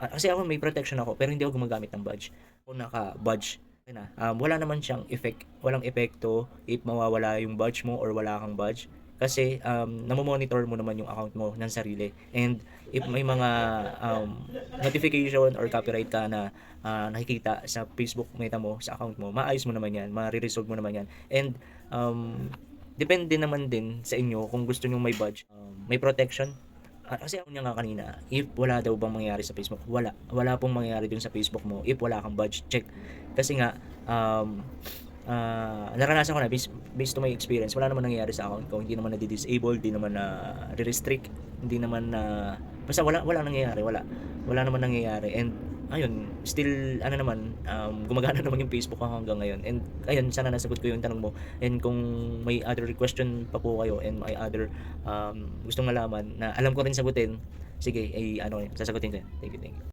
Kasi ako may protection ako pero hindi ako gumagamit ng badge. Kung naka-badge na, wala naman siyang walang epekto if mawawala yung badge mo or wala kang badge. Kasi namo-monitor mo naman yung account mo ng sarili. And if may mga notification or copyright ka na nakikita sa Facebook Meta mo, sa account mo, maayos mo naman yan, ma-resolve mo naman yan. And depende naman din sa inyo kung gusto nyo may badge, may protection. Kasi ako niya nga kanina, if wala daw bang mangyayari sa Facebook, wala pong mangyayari dun sa Facebook mo if wala kang badge check. Kasi nga, um, naranasan ko na based to my experience, wala naman nangyayari sa account ko, hindi naman na-disable, hindi naman na restrict, hindi naman na, basta wala nangyayari, wala naman nangyayari. And ayun, still ano naman, gumagana naman yung Facebook ko hanggang ngayon. And ayun, sana nasagot ko yung tanong mo. And kung may other question pa po kayo and may other gustong malaman na alam ko rin sagutin, sige, ay ano, sasagutin ko yan. Thank you, thank you.